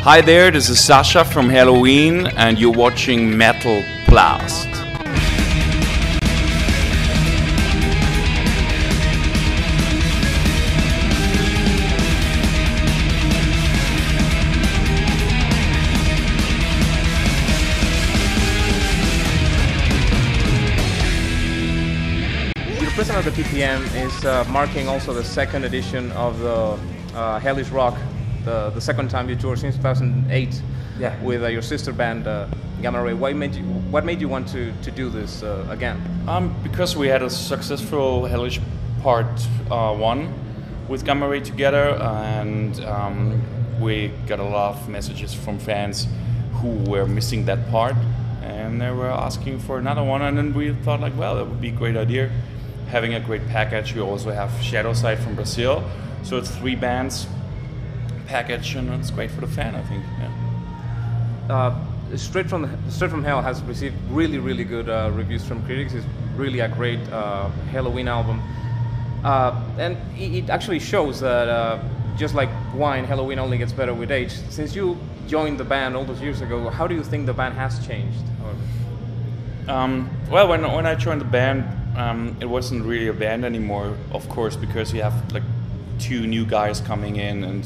Hi there, this is Sascha from Helloween, and you're watching Metal Blast. Your president of the PPM is marking also the second edition of the Hellish Rock, the second time you toured since 2008 with your sister band Gamma Ray. What made you want to do this again? Because we had a successful Hellish Part 1 with Gamma Ray together, and we got a lot of messages from fans who were missing that part, and they were asking for another one, and then we thought like, well, that would be a great idea. Having a great package. We also have Shadow Side from Brazil, so it's 3 bands package, and it's great for the fan, I think. Yeah. Straight from Hell has received really good reviews from critics. It's really a great Helloween album, and it actually shows that just like wine, Helloween only gets better with age. Since you joined the band all those years ago, how do you think the band has changed? Well, when I joined the band, it wasn't really a band anymore, of course, because you have like 2 new guys coming in,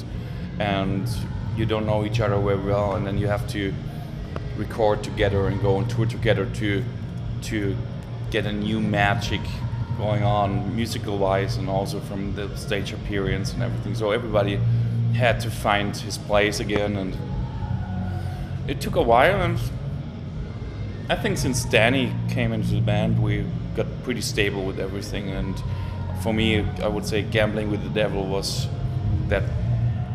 and you don't know each other very well, and then you have to record together and go on tour together to get a new magic going on musical wise, and also from the stage appearance and everything. So everybody had to find his place again, and it took a while, and I think since Danny came into the band, we got pretty stable with everything. And for me, I would say Gambling with the Devil was that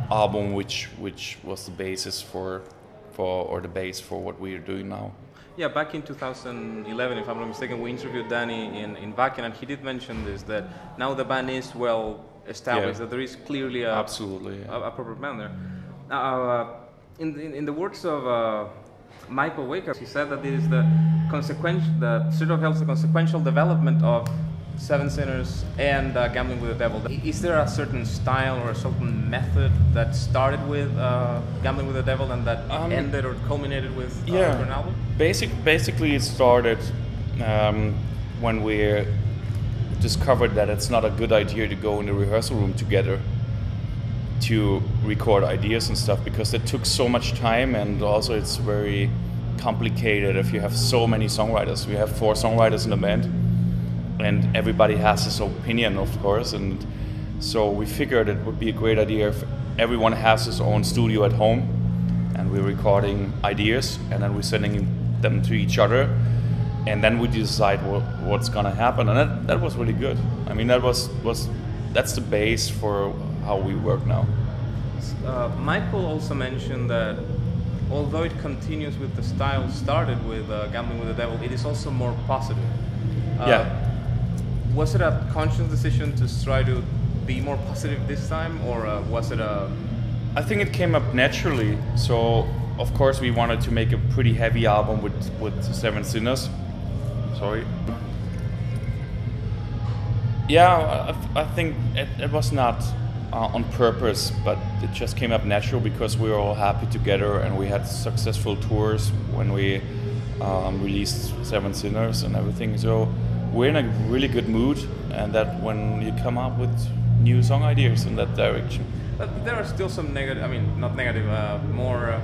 album which was the basis for the base for what we are doing now. Yeah, back in 2011, if I'm not mistaken, we interviewed Danny in Wacken, and he did mention this, that now the band is well established, that there is clearly a proper band there. In the words of Michael Waker, he said that it is the Street of Hell is the consequential development of Seven Sinners and Gambling with the Devil. Is there a certain style or a certain method that started with Gambling with the Devil and that ended or culminated with an album? Basically, it started when we discovered that it's not a good idea to go in the rehearsal room together to record ideas and stuff, because it took so much time, and also it's very complicated if you have so many songwriters. We have 4 songwriters in the band, and everybody has his opinion, of course, and so we figured it would be a great idea if everyone has his own studio at home, and we're recording ideas, and then we're sending them to each other, and then we decide what's gonna happen, and that was really good. I mean, that's the base for how we work now. Michael also mentioned that although it continues with the style started with Gambling with the Devil, it is also more positive. Was it a conscious decision to try to be more positive this time, or was it a... I think it came up naturally. So, of course, we wanted to make a pretty heavy album with 7 Sinners. Sorry. Yeah, I think it was not on purpose, but it just came up natural because we were all happy together, and we had successful tours when we released 7 Sinners and everything. So we're in a really good mood, and that when you come up with new song ideas in that direction. But there are still some negative, I mean, not negative, more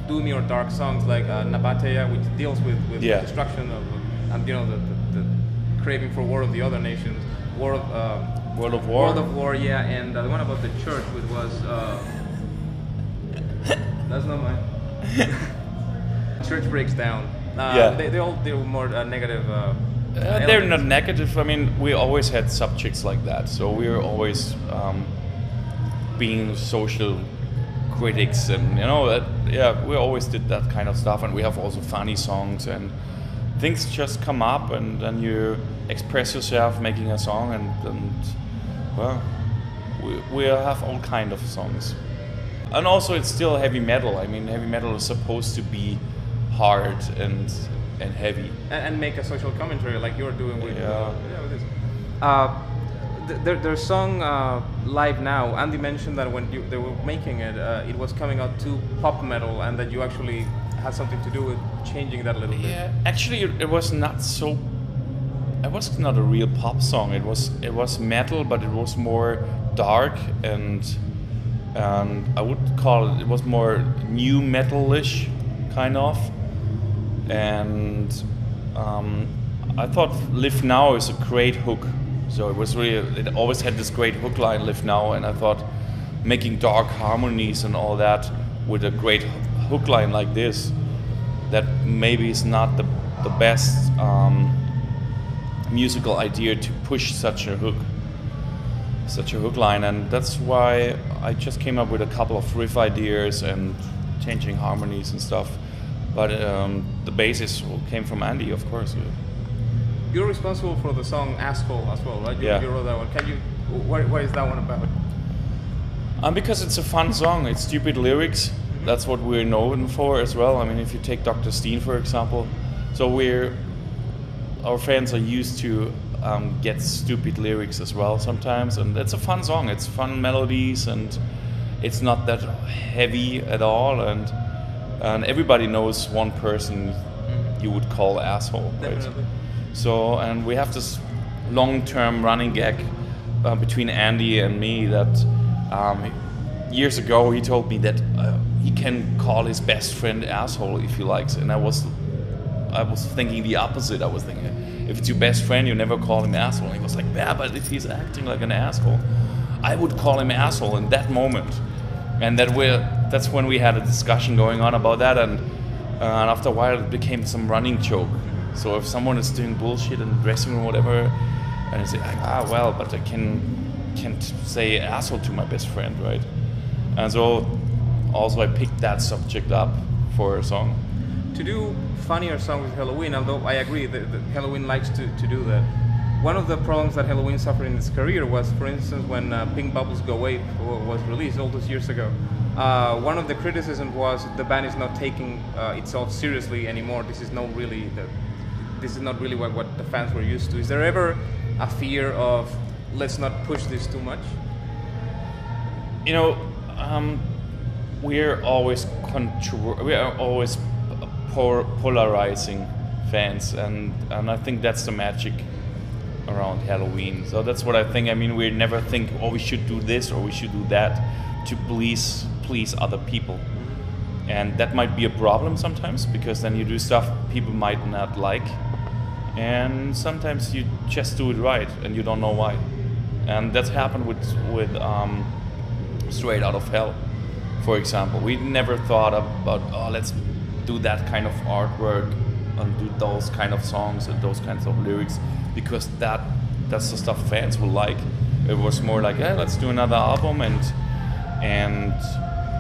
doomy or dark songs like Nabatea, which deals with destruction of, and you know, the craving for war of the other nations, World of War, yeah, and the one about the church, which was that's not mine. Church breaks down. They all deal with more negative. They're not negative. I mean, we always had subjects like that, so we were always being social critics, and you know, we always did that kind of stuff, and we have also funny songs, and things just come up, and then you express yourself making a song, and well, we have all kind of songs. And also, it's still heavy metal. I mean, heavy metal is supposed to be hard and heavy. And make a social commentary like you're doing with, with this. Their song Live Now, Andy mentioned that when they were making it, it was coming out to pop metal, and that you actually had something to do with changing that a little bit. Yeah, actually it was not so... It was not a real pop song. It was metal, but it was more dark, and I would call it was more new metal-ish, kind of. And I thought Live Now is a great hook. So it always had this great hook line, Live Now, and I thought making dark harmonies and all that with a great hook line like this, that maybe is not the best musical idea to push such a hook line, and that's why I just came up with a couple of riff ideas and changing harmonies and stuff. But the basis came from Andy, of course. You're responsible for the song Asshole as well, right? You wrote that one. What is that one about? Because it's a fun song. It's stupid lyrics. That's what we're known for as well. I mean, if you take Dr. Steen, for example. So our fans are used to get stupid lyrics as well sometimes. And it's a fun song. It's fun melodies, and it's not that heavy at all. And everybody knows one person you would call asshole, right? Definitely. So, and we have this long-term running gag between Andy and me that years ago he told me that he can call his best friend asshole if he likes, and I was thinking the opposite. I was thinking, if it's your best friend, you never call him asshole. And he was like, yeah, but if he's acting like an asshole, I would call him asshole in that moment. And that's when we had a discussion going on about that, and after a while it became some running joke. So if someone is doing bullshit in the dressing room or whatever, and I say, well, but I can't say asshole to my best friend, right? And so also I picked that subject up for a song. To do funnier songs with Helloween, although I agree that Helloween likes to do that. One of the problems that Helloween suffered in its career was, for instance, when Pink Bubbles Go Ape was released all those years ago. One of the criticisms was the band is not taking itself seriously anymore. This is not really what the fans were used to. Is there ever a fear of let's not push this too much? You know, we are always polarizing fans, and I think that's the magic around Helloween. So that's what I think. I mean, we never think, we should do this or we should do that to please other people. And that might be a problem sometimes, because then you do stuff people might not like, and sometimes you just do it right and you don't know why. And that's happened with Straight Out of Hell, for example. We never thought about, let's do that kind of artwork and do those kind of songs and those kinds of lyrics, because that's the stuff fans will like. It was more like, let's do another album, and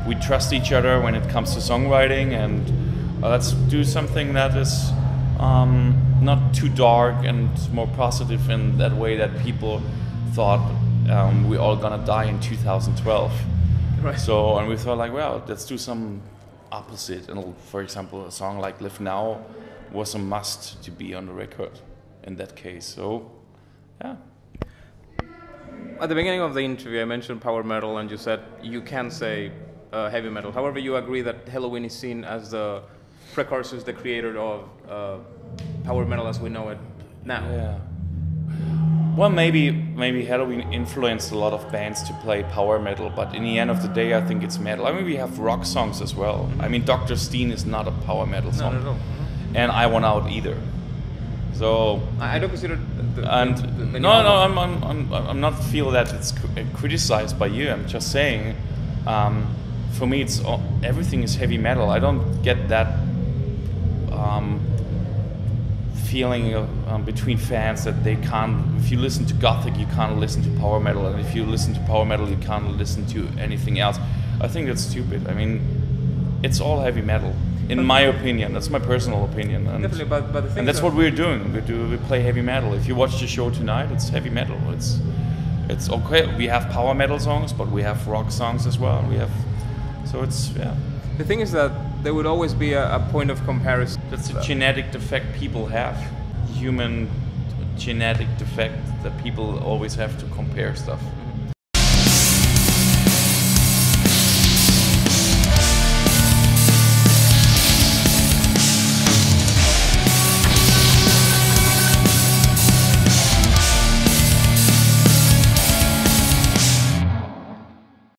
we trust each other when it comes to songwriting, and let's do something that is not too dark and more positive in that way that people thought we're all gonna die in 2012. Right. So, and we thought like, well, let's do some opposite. And for example, a song like Live Now was a must to be on the record in that case. So, yeah. At the beginning of the interview, I mentioned power metal, and you said you can say heavy metal. However, you agree that Helloween is seen as the precursors, the creator of power metal as we know it now. Yeah. Well, maybe Helloween influenced a lot of bands to play power metal, but in the end of the day, I think it's metal. I mean, we have rock songs as well. I mean, Dr. Steen is not a power metal song. Not at all. And I Want Out either. So I don't consider I'm not feel that it's criticized by you. I'm just saying, for me, it's everything is heavy metal. I don't get that feeling between fans that they can't. If you listen to Gothic, you can't listen to power metal, and if you listen to power metal, you can't listen to anything else. I think that's stupid. I mean, it's all heavy metal. In my opinion, that's my personal opinion, and definitely. But the thing and that's what we're doing. We play heavy metal. If you watch the show tonight, it's heavy metal. It's okay. We have power metal songs, but we have rock songs as well. So it's yeah. The thing is that there would always be a point of comparison. That's a genetic defect people have. Human genetic defect that people always have to compare stuff.